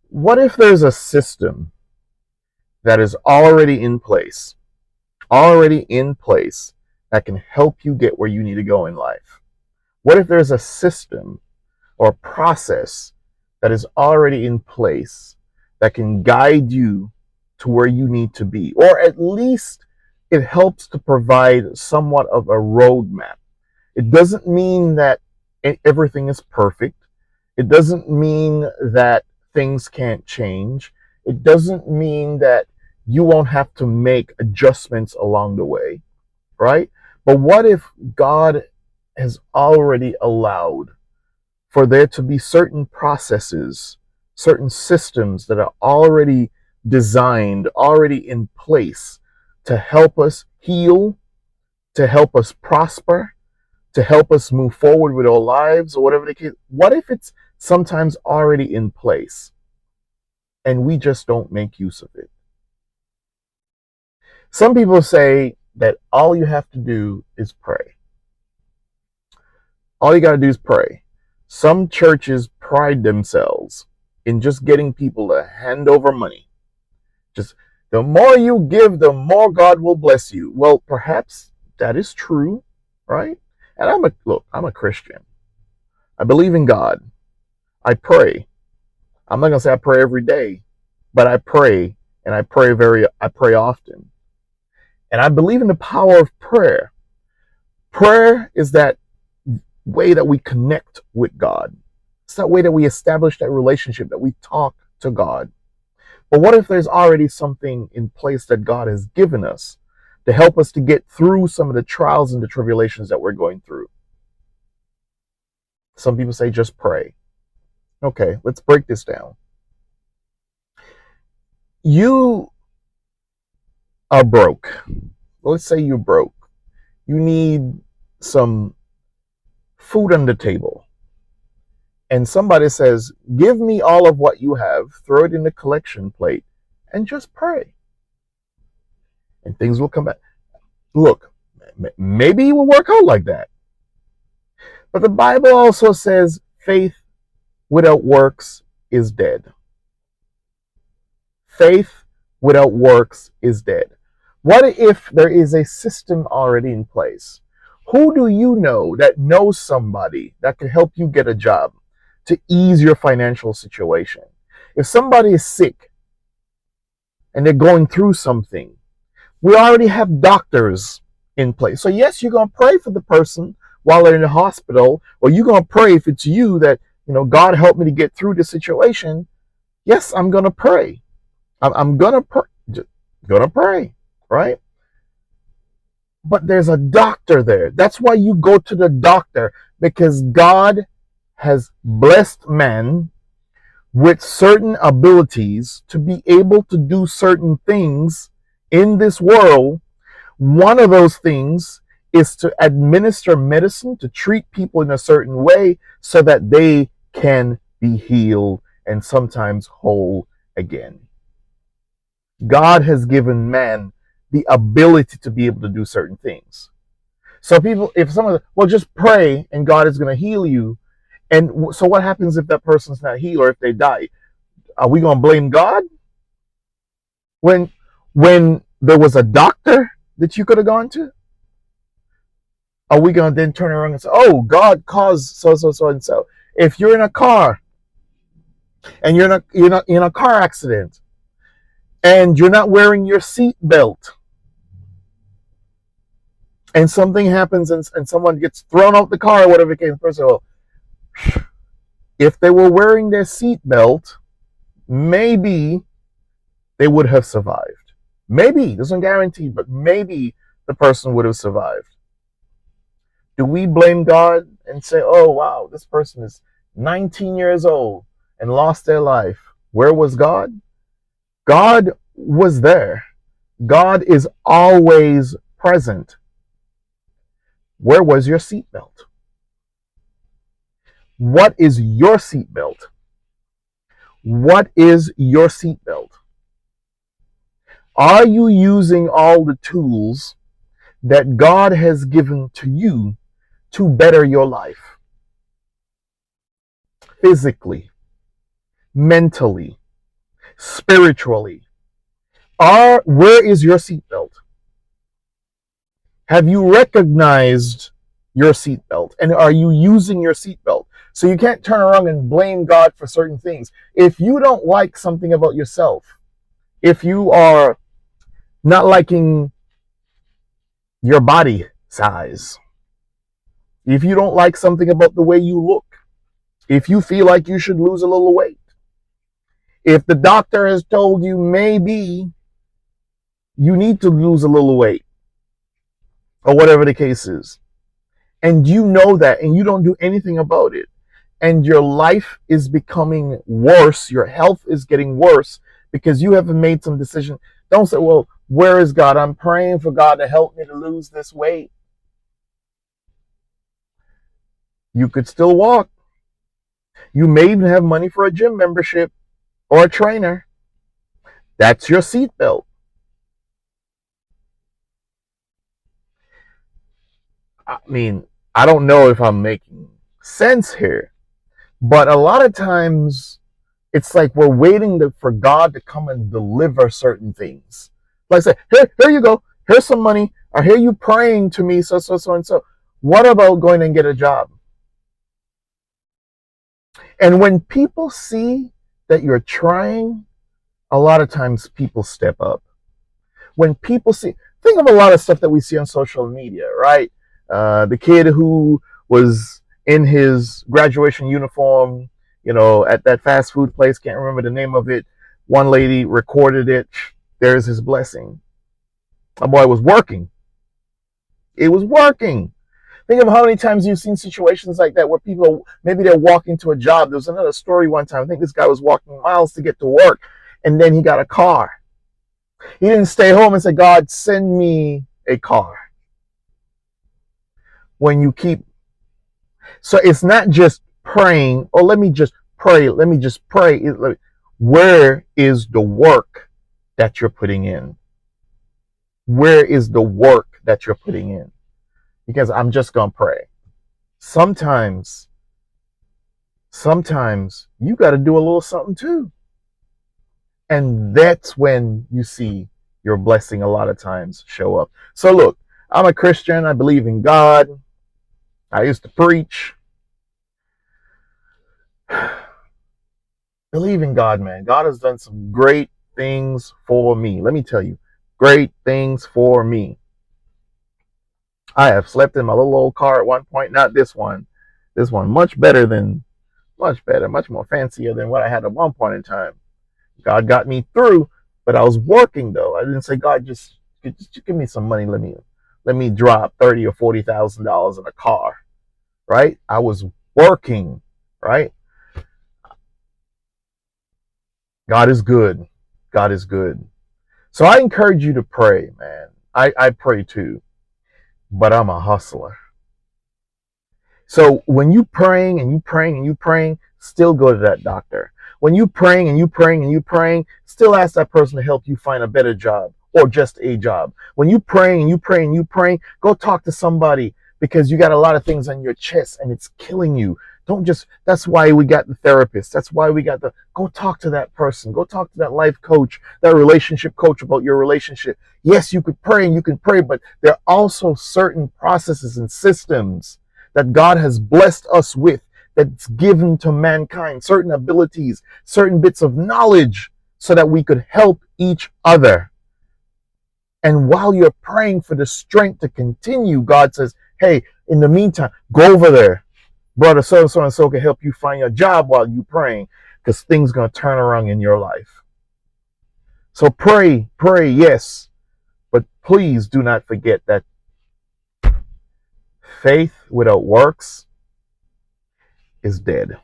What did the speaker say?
What if there's a system that is already in place that can help you get where you need to go in life? What if there's a system or process that is already in place that can guide you to where you need to be? Or at least it helps to provide somewhat of a roadmap. It doesn't mean that everything is perfect. It doesn't mean that things can't change. It doesn't mean that you won't have to make adjustments along the way, right? But what if God has already allowed for there to be certain processes, certain systems that are already designed, already in place to help us heal, to help us prosper, to help us move forward with our lives or whatever the case? What if it's sometimes already in place and we just don't make use of it? Some people say that all you have to do is pray. All you got to do is pray. Some churches pride themselves in just getting people to hand over money. Just the more you give, the more God will bless you. Well, perhaps that is true, right? And I'm a Christian. I believe in God. I pray. I'm not gonna say I pray every day, but I pray, and I pray often. And I believe in the power of prayer. Prayer is that way that we connect with God. It's that way that we establish that relationship, that we talk to God. But what if there's already something in place that God has given us to help us to get through some of the trials and the tribulations that we're going through? Some people say just pray. Okay, let's break this down. You are broke. Let's say you're broke. You need some food on the table. And somebody says, give me all of what you have, throw it in the collection plate, and just pray. And things will come back. Look, maybe it will work out like that. But the Bible also says faith without works is dead. Faith without works is dead. What if there is a system already in place? Who do you know that knows somebody that can help you get a job to ease your financial situation? If somebody is sick and they're going through something, we already have doctors in place. So yes, you're going to pray for the person while they're in the hospital, or you're going to pray if it's you that, God help me to get through the situation. Yes, I'm going to pray. I'm going to pray. Going to pray, right? But there's a doctor there. That's why you go to the doctor, because God has blessed man with certain abilities to be able to do certain things in this world. One of those things is to administer medicine, to treat people in a certain way so that they can be healed and sometimes whole again. God has given man the ability to be able to do certain things. So if someone, well, just pray and God is going to heal you. And so what happens if that person's not healed or if they die? Are we going to blame God? When there was a doctor that you could have gone to? Are we going to then turn around and say, oh, God caused so, so, so, and so? If you're in a car and you're not in a car accident and you're not wearing your seatbelt and something happens and someone gets thrown out the car or whatever the case, first of all, if they were wearing their seatbelt, maybe they would have survived. Maybe, doesn't guarantee, but maybe the person would have survived. Do we blame God and say, oh, wow, this person is 19 years old and lost their life? Where was God? God was there. God is always present. Where was your seatbelt? What is your seatbelt? What is your seatbelt? Are you using all the tools that God has given to you to better your life? Physically, mentally, spiritually. Where is your seatbelt? Have you recognized your seatbelt? And are you using your seatbelt? So you can't turn around and blame God for certain things. If you don't like something about yourself, if you are not liking your body size, if you don't like something about the way you look, if you feel like you should lose a little weight, if the doctor has told you maybe you need to lose a little weight, or whatever the case is, and you know that and you don't do anything about it, and your life is becoming worse, your health is getting worse because you haven't made some decision, don't say, well, where is God? I'm praying for God to help me to lose this weight. You could still walk. You may even have money for a gym membership or a trainer. That's your seatbelt. I mean, I don't know if I'm making sense here, but a lot of times it's like we're waiting for God to come and deliver certain things. Like I say, here you go. Here's some money. I hear you praying to me, so, and so. What about going and get a job? And when people see that you're trying, a lot of times people step up. When people see, think of a lot of stuff that we see on social media, right? The kid who was in his graduation uniform, at that fast food place, can't remember the name of it. One lady recorded it. There's his blessing. A boy was working. It was working. Think of how many times you've seen situations like that where people, maybe they're walking to a job. There was another story one time. I think this guy was walking miles to get to work, and then he got a car. He didn't stay home and say, God, send me a car. When you keep, so it's not just praying, oh, let me just pray. Where is the work that you're putting in? Where is the work that you're putting in? Because I'm just going to pray. Sometimes you got to do a little something too. And that's when you see your blessing a lot of times show up. So look, I'm a Christian. I believe in God. I used to preach. Believe in God, man. God has done some great things for me. Let me tell you, great things for me. I have slept in my little old car at one point. Not this one. This one much better, much more fancier than what I had at one point in time. God got me through, but I was working though. I didn't say, God, just give me some money. Let me drop $30,000 or $40,000 in a car, right? I was working, right? God is good. God is good. So I encourage you to pray, man. I pray too, but I'm a hustler. So when you praying and you praying and you praying, still go to that doctor. When you praying and you praying and you praying, still ask that person to help you find a better job or just a job. When you praying and you praying and you praying, go talk to somebody because you got a lot of things on your chest and it's killing you. Don't just, that's why we got the therapist. That's why we got go talk to that person. Go talk to that life coach, that relationship coach about your relationship. Yes, you could pray and you can pray, but there are also certain processes and systems that God has blessed us with, that's given to mankind, certain abilities, certain bits of knowledge, so that we could help each other. And while you're praying for the strength to continue, God says, hey, in the meantime, go over there. Brother so and so can help you find your job while you're praying, because things going to turn around in your life. So pray, yes. But please do not forget that faith without works is dead.